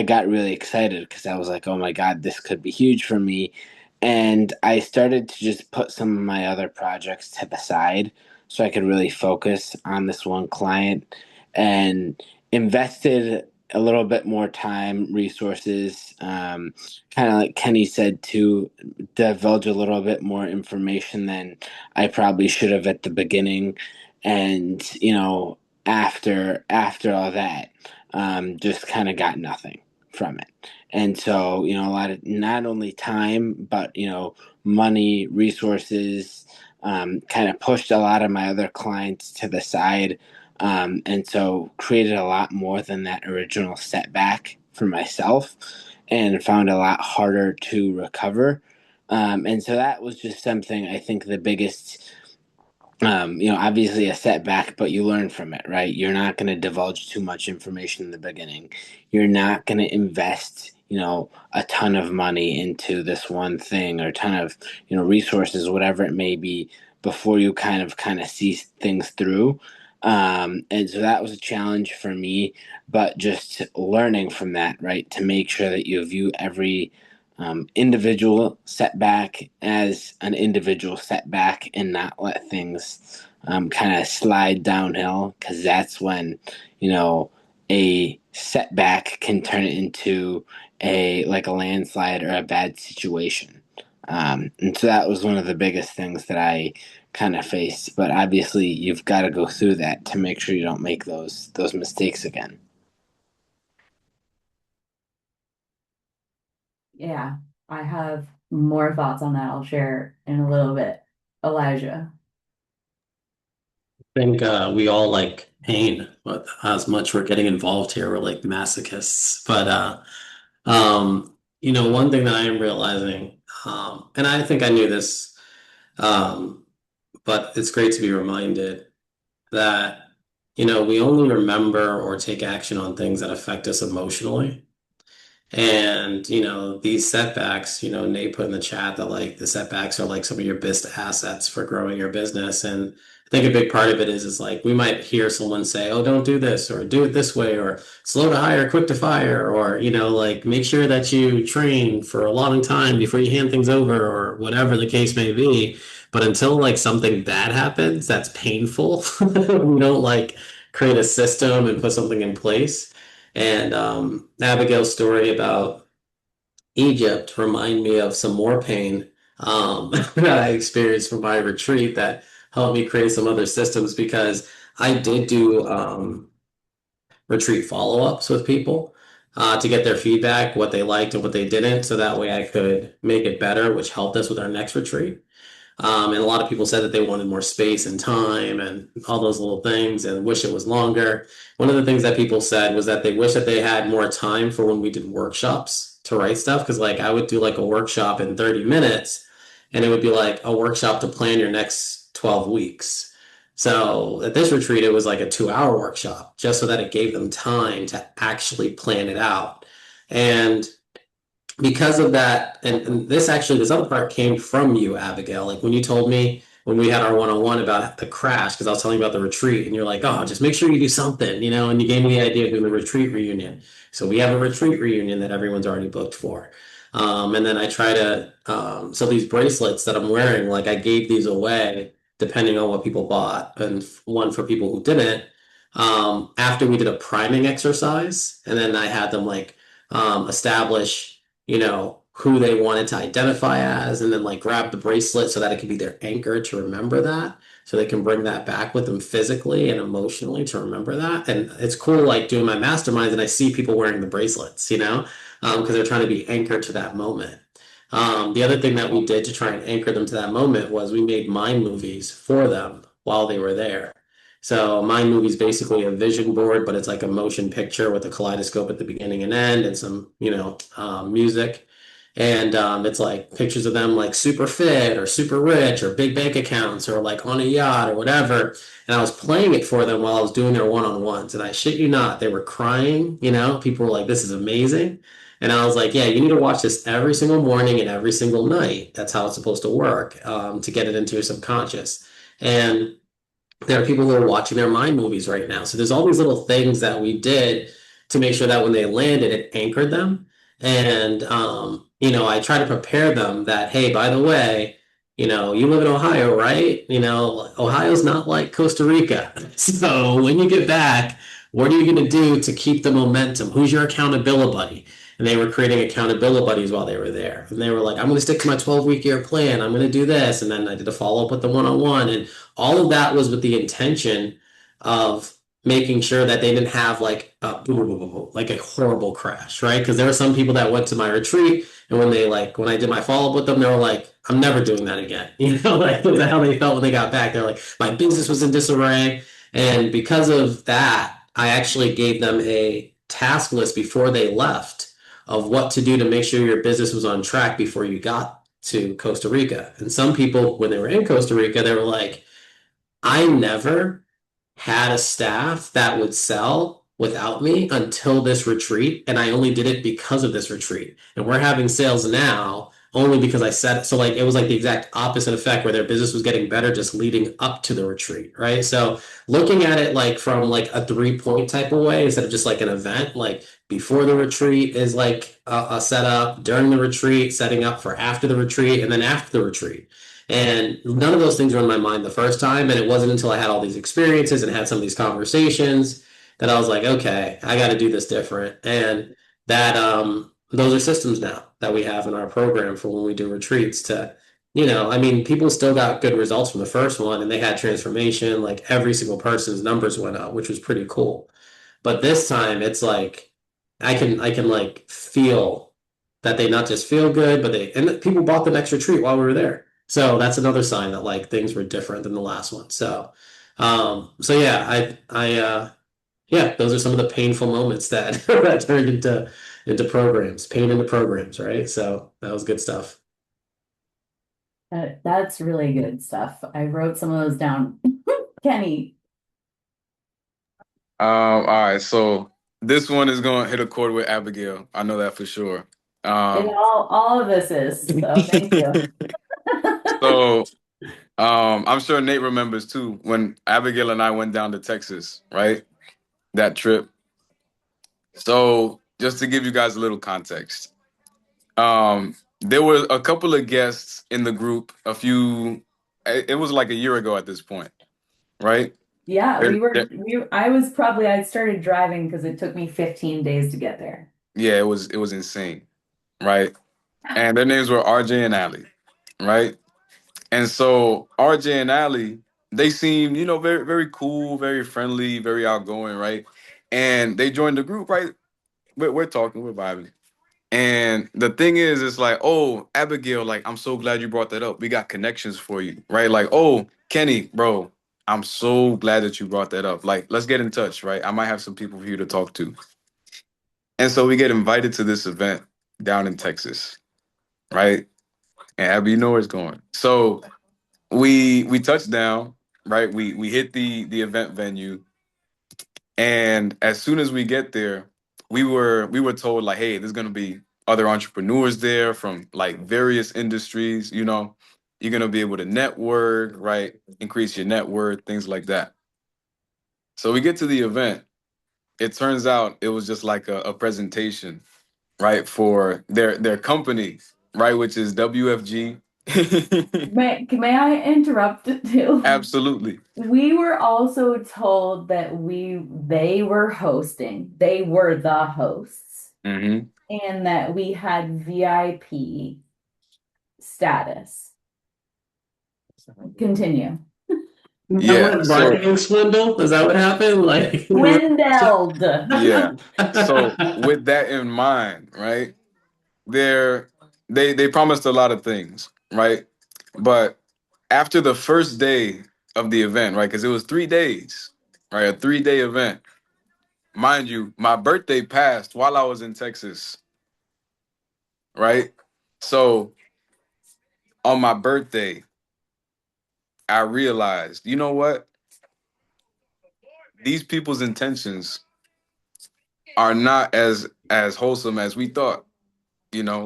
got really excited because I was like, oh my god, this could be huge for me. And I started to just put some of my other projects to the side so I could really focus on this one client and invested a little bit more time, resources, kind of like Kenny said, to divulge a little bit more information than I probably should have at the beginning. And, after all that, just kind of got nothing from it. And so, a lot of not only time, but, money, resources, kind of pushed a lot of my other clients to the side. And so created a lot more than that original setback for myself and found a lot harder to recover. And so that was just something I think the biggest obviously a setback, but you learn from it, right? You're not going to divulge too much information in the beginning. You're not going to invest, a ton of money into this one thing or a ton of, resources, whatever it may be, before you kind of see things through. And so that was a challenge for me, but just learning from that, right? To make sure that you view every individual setback as an individual setback and not let things kind of slide downhill because that's when a setback can turn into a landslide or a bad situation. And so that was one of the biggest things that I kind of faced, but obviously you've got to go through that to make sure you don't make those mistakes again. Yeah, I have more thoughts on that I'll share in a little bit. Elijah. think we all like pain, but as much we're getting involved here, we're like masochists. But one thing that I am realizing, and I think I knew this, um, but it's great to be reminded that, we only remember or take action on things that affect us emotionally. And, these setbacks, Nate put in the chat that like the setbacks are like some of your best assets for growing your business. And I think a big part of it is like we might hear someone say, oh, don't do this or do it this way or slow to hire, quick to fire, or, like make sure that you train for a long time before you hand things over or whatever the case may be. But until like something bad happens, that's painful. We don't like create a system and put something in place. And Abigail's story about Egypt remind me of some more pain that I experienced from my retreat that helped me create some other systems because I did do retreat follow-ups with people to get their feedback, what they liked and what they didn't, so that way I could make it better, which helped us with our next retreat. And a lot of people said that they wanted more space and time and all those little things and wish it was longer. One of the things that people said was that they wish that they had more time for when we did workshops to write stuff. Cause like I would do like a workshop in 30 minutes and it would be like a workshop to plan your next 12 weeks. So at this retreat, it was like a 2-hour workshop just so that it gave them time to actually plan it out. And because of that, and this other part came from you, Abigail. Like when you told me when we had our one-on-one about the crash, because I was telling you about the retreat, and you're like, oh, just make sure you do something, and you gave me the idea of doing a retreat reunion. So we have a retreat reunion that everyone's already booked for. And then I try to, so these bracelets that I'm wearing, like I gave these away depending on what people bought, and one for people who didn't. After we did a priming exercise, and then I had them like establish who they wanted to identify as, and then like grab the bracelet so that it could be their anchor to remember that. So they can bring that back with them physically and emotionally to remember that. And it's cool, like doing my masterminds, and I see people wearing the bracelets, because they're trying to be anchored to that moment. The other thing that we did to try and anchor them to that moment was we made mind movies for them while they were there. So Mind Movie is basically a vision board, but it's like a motion picture with a kaleidoscope at the beginning and end and some, music. And it's like pictures of them like super fit or super rich or big bank accounts or like on a yacht or whatever. And I was playing it for them while I was doing their one-on-ones. And I shit you not, they were crying, people were like, this is amazing. And I was like, yeah, you need to watch this every single morning and every single night. That's how it's supposed to work, to get it into your subconscious. And there are people who are watching their mind movies right now. So there's all these little things that we did to make sure that when they landed, it anchored them. And, I try to prepare them that, hey, by the way, you live in Ohio, right? Ohio's not like Costa Rica. So when you get back, what are you going to do to keep the momentum? Who's your accountability buddy? And they were creating accountability buddies while they were there. And they were like, I'm going to stick to my 12-week year plan. I'm going to do this. And then I did a follow-up with the one-on-one. And all of that was with the intention of making sure that they didn't have like a horrible crash, right? Because there were some people that went to my retreat, and when I did my follow-up with them, they were like, I'm never doing that again. Like how they felt when they got back. They're like, my business was in disarray. And because of that, I actually gave them a task list before they left of what to do to make sure your business was on track before you got to Costa Rica. And some people, when they were in Costa Rica, they were like, I never had a staff that would sell without me until this retreat. And I only did it because of this retreat. And we're having sales now only because I said it. So like, it was like the exact opposite effect where their business was getting better just leading up to the retreat, right? So looking at it like from like a 3-point type of way instead of just like an event, like before the retreat is like a setup, during the retreat, setting up for after the retreat, and then after the retreat. And none of those things were in my mind the first time. And it wasn't until I had all these experiences and had some of these conversations that I was like, okay, I got to do this different. And that those are systems now that we have in our program for when we do retreats to, people still got good results from the first one and they had transformation. Like every single person's numbers went up, which was pretty cool. But this time it's like, I can like feel that they not just feel good, but and people bought the next retreat while we were there. So that's another sign that like things were different than the last one. So So yeah, yeah, those are some of the painful moments that that turned into programs, pain into programs, right? So that was good stuff. That's really good stuff. I wrote some of those down. Kenny. All right, so this one is gonna hit a chord with Abigail. I know that for sure. And Um, all of this is, so thank you. so I'm sure Nate remembers too when Abigail and I went down to Texas, right? That trip. So just to give you guys a little context, there were a couple of guests in the group. It was like a year ago at this point, right? Yeah, They're- they're- I started driving because it took me 15 days to get there. yeah, it was insane, right? And their names were RJ and Allie, right? And so RJ and Allie, they seem, very, very cool, very friendly, very outgoing, right? And they joined the group, right? We're talking, we're vibing. And the thing is, it's like, oh, Abigail, like, I'm so glad you brought that up. We got connections for you, right? Like, oh, Kenny, bro, I'm so glad that you brought that up. Like, let's get in touch, right? I might have some people for you to talk to. And so we get invited to this event down in Texas, right? And Abby, you know where it's going. So we touched down, right? We hit the event venue, and as soon as we get there, we were told like, hey, there's gonna be other entrepreneurs there from like various industries. You're gonna be able to network, right? Increase your net worth, things like that. So we get to the event. It turns out it was just like a presentation, right, for their company, right, which is WFG. May I interrupt too? Absolutely. We were also told that they were hosting, they were the hosts, Hmm. and that we had VIP status. Continue. That Yeah. was So marketing swindle? Is that what happened? Like, Swindled. yeah. So with that in mind, right? They're they promised a lot of things, right? But after the first day of the event, right? Because it was 3 days, right? A 3-day event. Mind you, my birthday passed while I was in Texas, right? So on my birthday, I realized, you know what? These people's intentions are not as wholesome as we thought.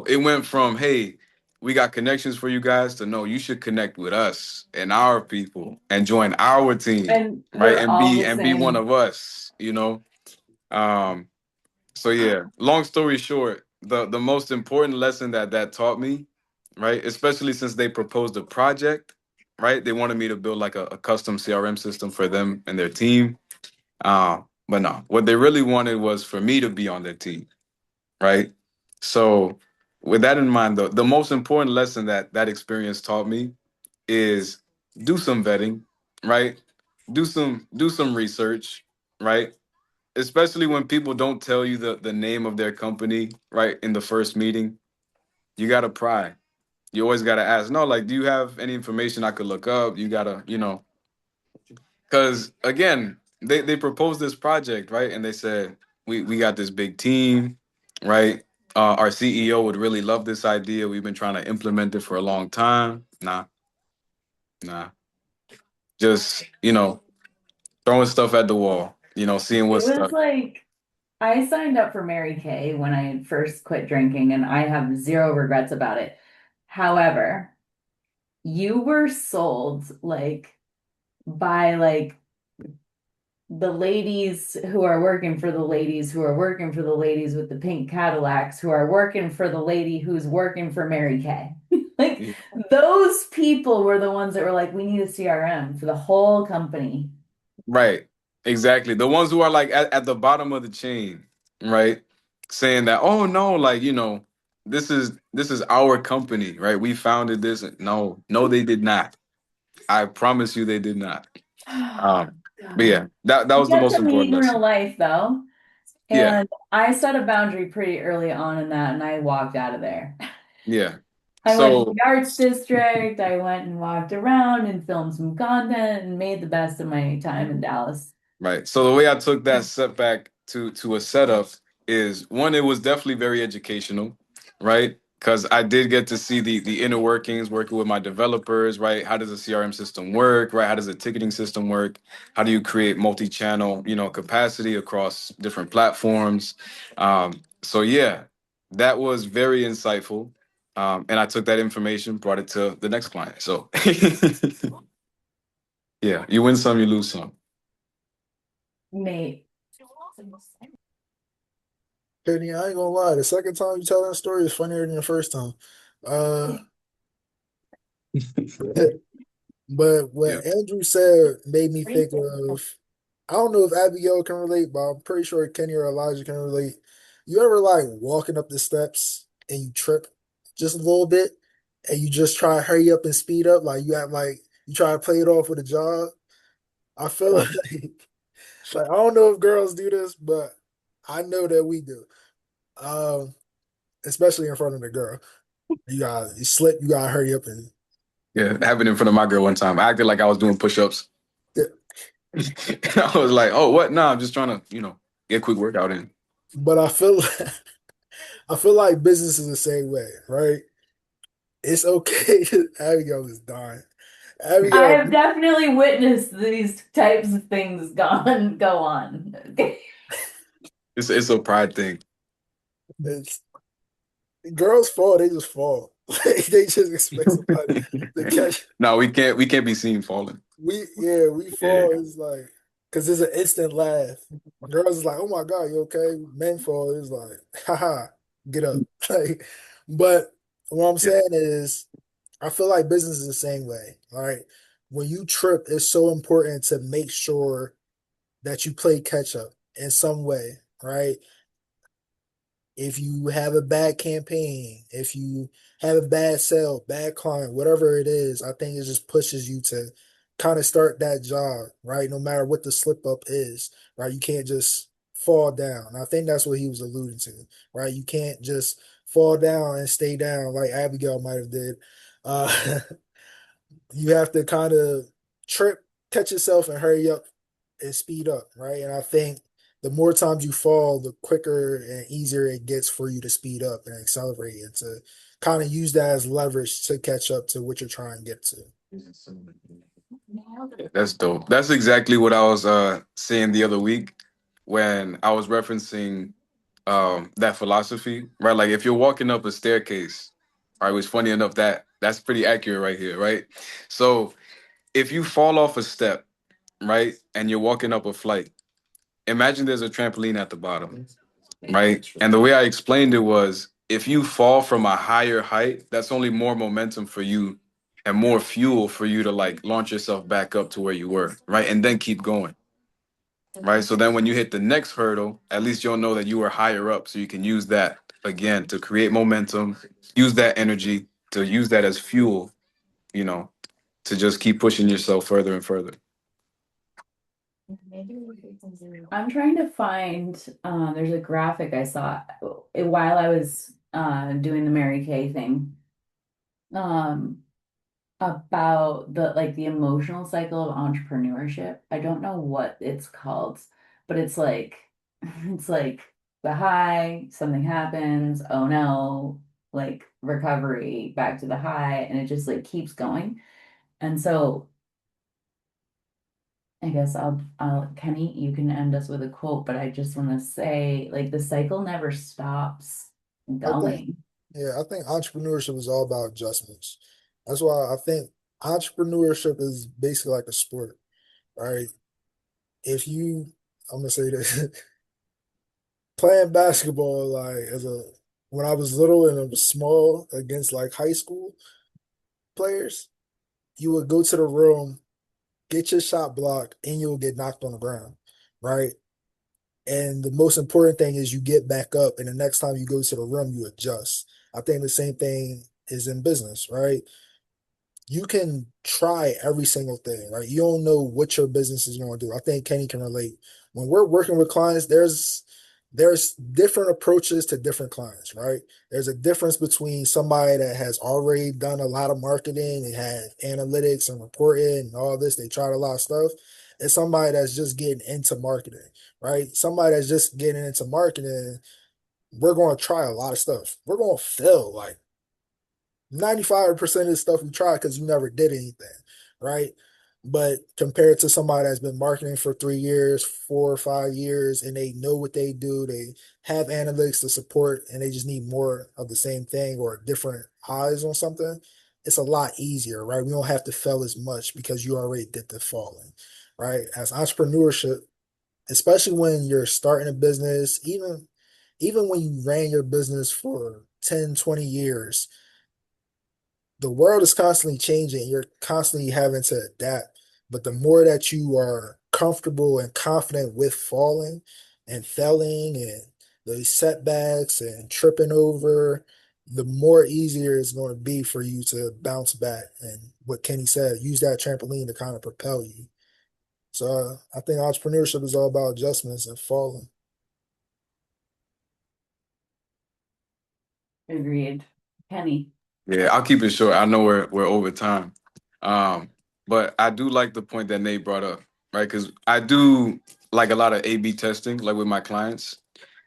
It went from, hey, we got connections for you guys to no, you should connect with us and our people and join our team, And right? we're And all be the and be one same. of us. Um, so yeah, long story short, the most important lesson that taught me, right? Especially since they proposed a project, right? They wanted me to build like a custom CRM system for them and their team. But no, what they really wanted was for me to be on their team, right? So with that in mind, the most important lesson that experience taught me is do some vetting, right? Do some research, right? Especially when people don't tell you the name of their company, right, in the first meeting. You gotta pry. You always gotta ask, no, like, do you have any information I could look up? You gotta, because again, they proposed this project, right? And they said, we got this big team, right? Our CEO would really love this idea. We've been trying to implement it for a long time. Nah, nah. Just, throwing stuff at the wall, seeing It what's was stuck. like I signed up for Mary Kay when I had first quit drinking, and I have zero regrets about it. However, you were sold by the ladies who are working for the ladies who are working for the ladies with the pink Cadillacs who are working for the lady who's working for Mary Kay. Like Yeah. those people were the ones that were like, we need a CRM for the whole company. Right. Exactly. The ones who are like at the bottom of the chain, right? Saying that, oh no, like, this is our company, right? We founded this. No, no, they did not. I promise you they did not. Um, but God. yeah, that You was the get most to meet important in real lesson. life though. Yeah, And I set a boundary pretty early on in that and I walked out of there. yeah. I went to So the arts district. I went and walked around and filmed some content and made the best of my time in Dallas. right. So the way I took that setback to a setup is one, it was definitely very educational, right? Because I did get to see the inner workings, working with my developers, right? How does a CRM system work, right? How does a ticketing system work? How do you create multi-channel, capacity across different platforms? So yeah, that was very insightful. And I took that information, brought it to the next client. So yeah, you win some, you lose some. Nate. Penny, I ain't gonna lie. The second time you tell that story is funnier than the first time. Uh, but Yeah. what Andrew said made me think of. I don't know if Abigail can relate, but I'm pretty sure Kenny or Elijah can relate. You ever like walking up the steps and you trip just a little bit, and you just try to hurry up and speed up, like you have like you try to play it off with a jog. I feel like, like I don't know if girls do this, but I know that we do. Um, Especially in front of the girl. You slip, you gotta hurry up and Yeah, it happened in front of my girl one time. I acted like I was doing push-ups. yeah. And I was like, "Oh, what? No, I'm just trying to, get a quick workout in." But I feel like business is the same way, right? It's okay. Abigail is dying. I Abigail, have definitely witnessed these types of things go on. It's a pride thing. it's girls fall, they just fall. Like, they just expect somebody to catch. No, we can't be seen falling. We Yeah, fall. It's like because it's an instant laugh. Girls is like, oh my God, you okay? Men fall, it's like, haha, get up. Like, but what I'm yeah. saying is I feel like business is the same way. All right. When you trip, it's so important to make sure that you play catch up in some way, right? If you have a bad campaign, if you have a bad sale, bad client, whatever it is, I think it just pushes you to kind of start that job, right? No matter what the slip up is, right? You can't just fall down. I think that's what he was alluding to, right? You can't just fall down and stay down like Abigail might have did. Uh, you have to kind of trip, catch yourself, and hurry up and speed up, right? And I think the more times you fall, the quicker and easier it gets for you to speed up and accelerate and to kind of use that as leverage to catch up to what you're trying to get to. Yeah, that's dope. That's exactly what I was saying the other week when I was referencing that philosophy, right? Like if you're walking up a staircase, right, it was funny enough that that's pretty accurate right here, right? So if you fall off a step, right, and you're walking up a flight, imagine there's a trampoline at the bottom, right? And the way I explained it was if you fall from a higher height, that's only more momentum for you and more fuel for you to like launch yourself back up to where you were, right? And then keep going, right? So then when you hit the next hurdle, at least you'll know that you were higher up. So you can use that again to create momentum, use that energy to use that as fuel, you know, to just keep pushing yourself further and further. I'm trying to find there's a graphic I saw while I was doing the Mary Kay thing. Um about the emotional cycle of entrepreneurship. I don't know what it's called, but it's like it's like the high, something happens, oh no, like recovery, back to the high, and it just like keeps going. And so I guess I'll Kenny, you can end us with a quote, but I just want to say like the cycle never stops I think, going. yeah, I think entrepreneurship is all about adjustments. That's why I think entrepreneurship is basically like a sport, right? If you, I'm gonna say this, playing basketball like as a when I was little and I was small against like high school players, you would go to the room, get your shot blocked, and you'll get knocked on the ground, right? And the most important thing is you get back up, and the next time you go to the room, you adjust. I think the same thing is in business, right? You can try every single thing, right? You don't know what your business is going to do. I think Kenny can relate. When we're working with clients, there's different approaches to different clients, right? There's a difference between somebody that has already done a lot of marketing and had analytics and reporting and all this, they tried a lot of stuff, and somebody that's just getting into marketing, right? Somebody that's just getting into marketing, we're going to try a lot of stuff. We're going to fail like 95% of the stuff we try because you never did anything, right? But compared to somebody that's been marketing for 3 years, 4 or 5 years, and they know what they do, they have analytics to support, and they just need more of the same thing or different eyes on something, it's a lot easier, right? We don't have to fail as much because you already did the falling, right? As entrepreneurship, especially when you're starting a business, even when you ran your business for 10, 20 years, the world is constantly changing. You're constantly having to adapt. But the more that you are comfortable and confident with falling and failing and those setbacks and tripping over, the more easier it's going to be for you to bounce back. And what Kenny said, use that trampoline to kind of propel you. So I think entrepreneurship is all about adjustments and falling. Agreed. Kenny. Yeah, I'll keep it short. I know we're over time. But I do like the point that Nate brought up, right? Because I do like a lot of A/B testing, like with my clients,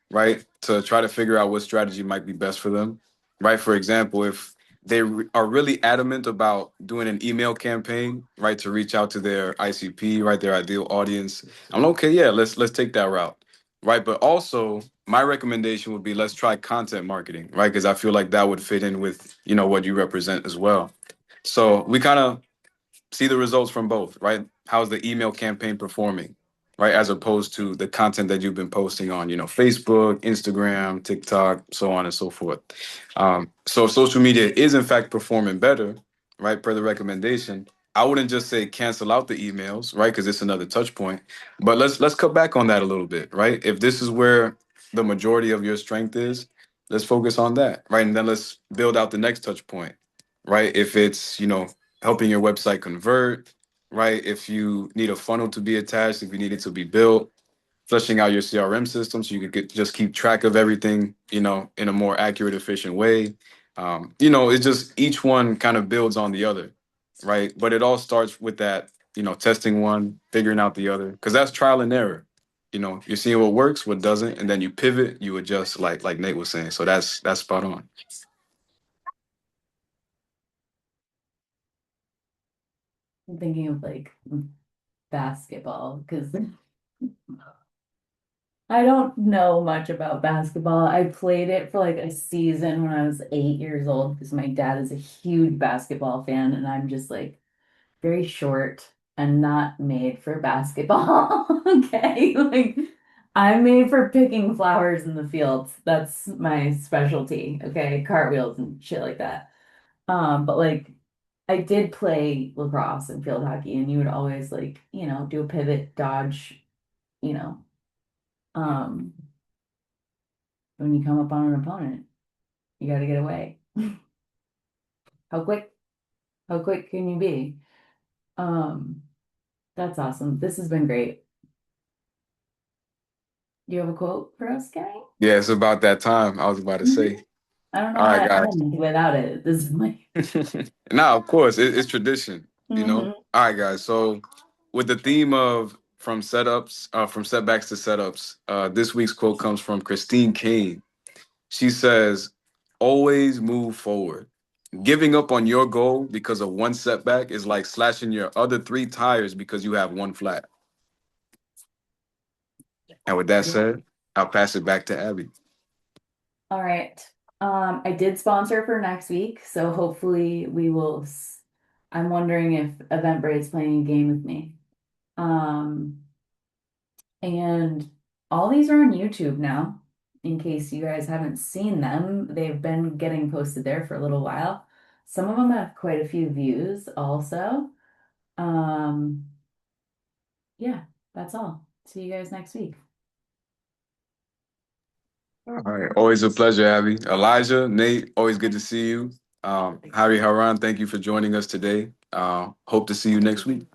right? To try to figure out what strategy might be best for them, right? For example, if they are really adamant about doing an email campaign, right, to reach out to their ICP, right, their ideal audience, I'm like, okay, yeah, let's take that route, right? But also, my recommendation would be let's try content marketing, right? Because I feel like that would fit in with what you represent as well. So we kind of see the results from both, right? How's the email campaign performing, right? As opposed to the content that you've been posting on, Facebook, Instagram, TikTok, so on and so forth. So if social media is in fact performing better, right, per the recommendation, I wouldn't just say cancel out the emails, right? Because it's another touch point. But let's cut back on that a little bit, right? If this is where the majority of your strength is, let's focus on that, right? And then let's build out the next touch point, right? If it's, helping your website convert, right? If you need a funnel to be attached, if you need it to be built, fleshing out your CRM system so you could just keep track of everything, in a more accurate, efficient way. It's just each one kind of builds on the other, right? But it all starts with that, testing one, figuring out the other, because that's trial and error. You're seeing what works, what doesn't, and then you pivot, you adjust, like Nate was saying. So that's spot on. I'm thinking of like basketball because I don't know much about basketball. I played it for like a season when I was 8 years old because my dad is a huge basketball fan and I'm just like very short and not made for basketball. Okay. Like I'm made for picking flowers in the fields. That's my specialty. Okay. Cartwheels and shit like that. But like I did play lacrosse and field hockey and you would always like, do a pivot, dodge, you know, um, when you come up on an opponent, you got to get away. How quick? How quick can you be? Um, that's awesome. This has been great. Do you have a quote for us, Kenny? Yeah, it's about that time. I was about to say. I don't know All how right, I guys. end without it. This is my Now, of course, it's tradition, Mhm. All right, guys. So, with the theme of from setbacks to setups, this week's quote comes from Christine Kane. She says, "Always move forward. Giving up on your goal because of one setback is like slashing your other three tires because you have one flat." And with that Yeah. said, I'll pass it back to Abby. All right. I did sponsor for next week, so hopefully we will. I'm wondering if Eventbrate's playing a game with me. Um, and all these are on YouTube now, in case you guys haven't seen them. They've been getting posted there for a little while. Some of them have quite a few views also. Um, yeah, that's all. See you guys next week. All right. Always a pleasure, Abby. Elijah, Nate, always good to see you. Hariharan, thank you for joining us today. Hope to see you next week.